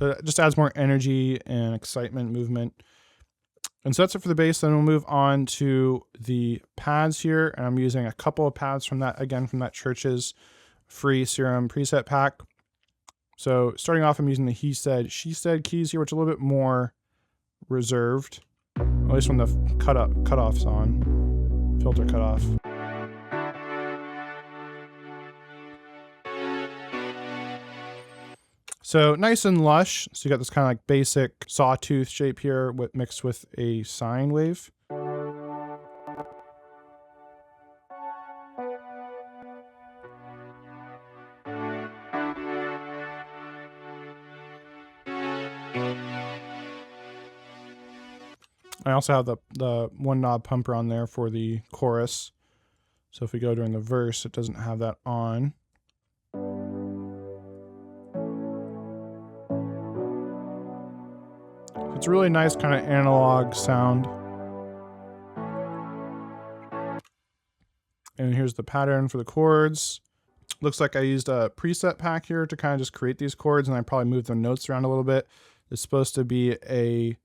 So it just adds more energy and excitement, movement. And so that's it for the bass. Then we'll move on to the pads here. And I'm using a couple of pads from that, again, from that Chvrches Serum preset pack. So starting off, I'm using the he said, she said keys here, which are a little bit more reserved, at least when the cutoff's on, filter cutoff. So nice and lush. So you got this kind of like basic sawtooth shape here mixed with a sine wave. I also have the one knob pumper on there for the chorus. So if we go during the verse, it doesn't have that on. It's a really nice kind of analog sound. And here's the pattern for the chords. Looks like I used a preset pack here to kind of just create these chords, and I probably moved the notes around a little bit. It's supposed to be a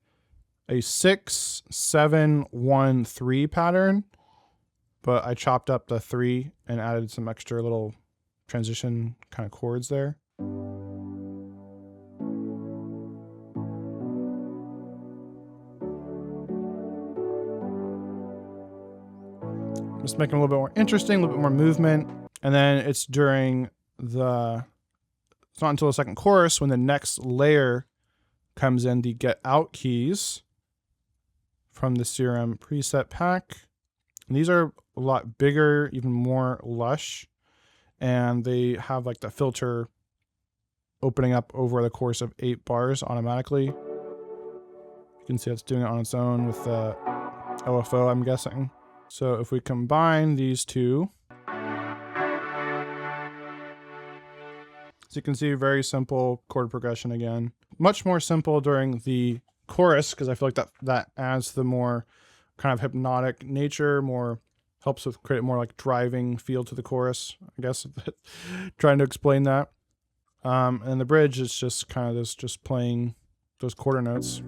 6, 7, 1, 3 pattern, but I chopped up the 3 and added some extra little transition kind of chords there. Just making it a little bit more interesting, a little bit more movement. And then it's during it's not until the second chorus when the next layer comes in, the get out keys from the Serum preset pack. And these are a lot bigger, even more lush. And they have like the filter opening up over the course of 8 bars automatically. You can see it's doing it on its own with the LFO, I'm guessing. So if we combine these two, so you can see very simple chord progression again. Much more simple during the chorus, because I feel like that adds the more kind of hypnotic nature, more helps with create more like driving feel to the chorus, I guess. Trying to explain that. And the bridge is just kind of just playing those quarter notes.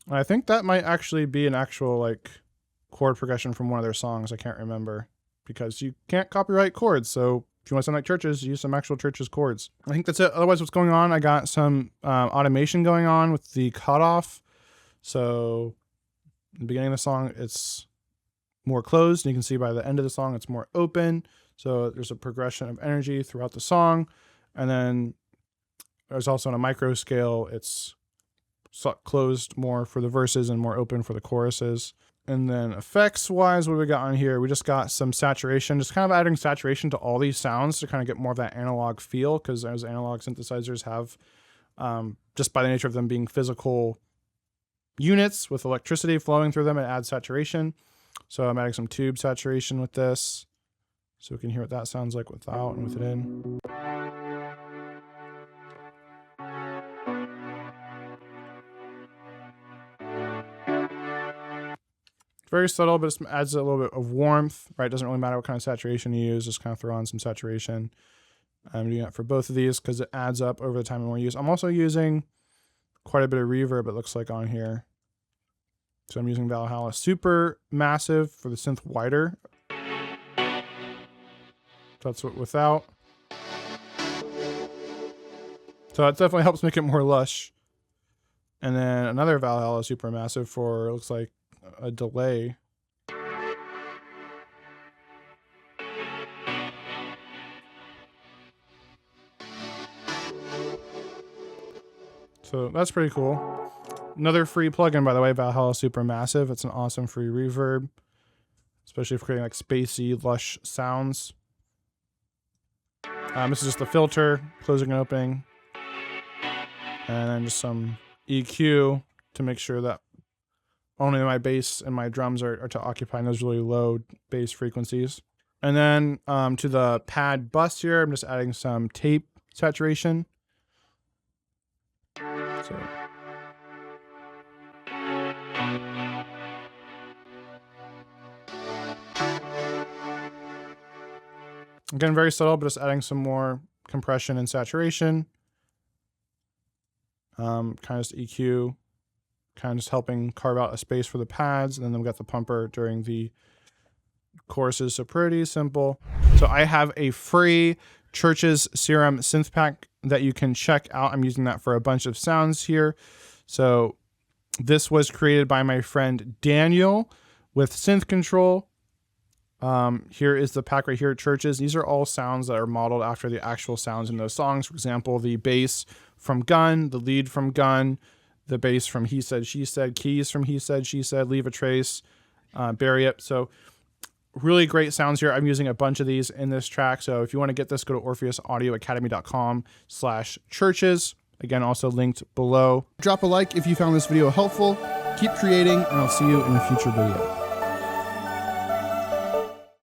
I think that might actually be an actual like chord progression from one of their songs. I can't remember, because you can't copyright chords. So if you want to sound like Chvrches, use some actual Chvrches chords. I think that's it. Otherwise, what's going on? I got some automation going on with the cutoff. So in the beginning of the song, it's more closed. And you can see by the end of the song, it's more open. So there's a progression of energy throughout the song. And then there's also on a micro scale, it's closed more for the verses and more open for the choruses. And then effects wise, what do we got on here? We just got some saturation, just kind of adding saturation to all these sounds to kind of get more of that analog feel, because those analog synthesizers have, just by the nature of them being physical units with electricity flowing through them, it adds saturation. So I'm adding some tube saturation with this, so we can hear what that sounds like without and with it in. Very subtle, but it adds a little bit of warmth, right? It doesn't really matter what kind of saturation you use, just kind of throw on some saturation. I'm doing that for both of these because it adds up over the time and more use. I'm also using quite a bit of reverb, it looks like, on here. So I'm using Valhalla Super Massive for the synth wider. That's what without. So it definitely helps make it more lush. And then another Valhalla Super Massive for, it looks like, a delay. So that's pretty cool. Another free plugin, by the way, Valhalla Super Massive. It's an awesome free reverb, especially for creating like spacey, lush sounds. This is just the filter, closing and opening. And then just some EQ to make sure that only my bass and my drums are to occupy those really low bass frequencies. And then to the pad bus here, I'm just adding some tape saturation. So. Again, very subtle, but just adding some more compression and saturation. Kind of just EQ, kind of just helping carve out a space for the pads. And then we've got the pumper during the choruses. So pretty simple. So I have a free Chvrches Serum synth pack that you can check out. I'm using that for a bunch of sounds here. So this was created by my friend Daniel with Synth Ctrl. Here is the pack right here at Chvrches. These are all sounds that are modeled after the actual sounds in those songs. For example, the bass from Gun, the lead from Gun, the bass from He Said, She Said, keys from He Said, She Said, Leave a Trace, Bury It. So really great sounds here. I'm using a bunch of these in this track. So if you want to get this, go to orpheusaudioacademy.com/Chvrches. Again, also linked below. Drop a like if you found this video helpful. Keep creating, and I'll see you in a future video.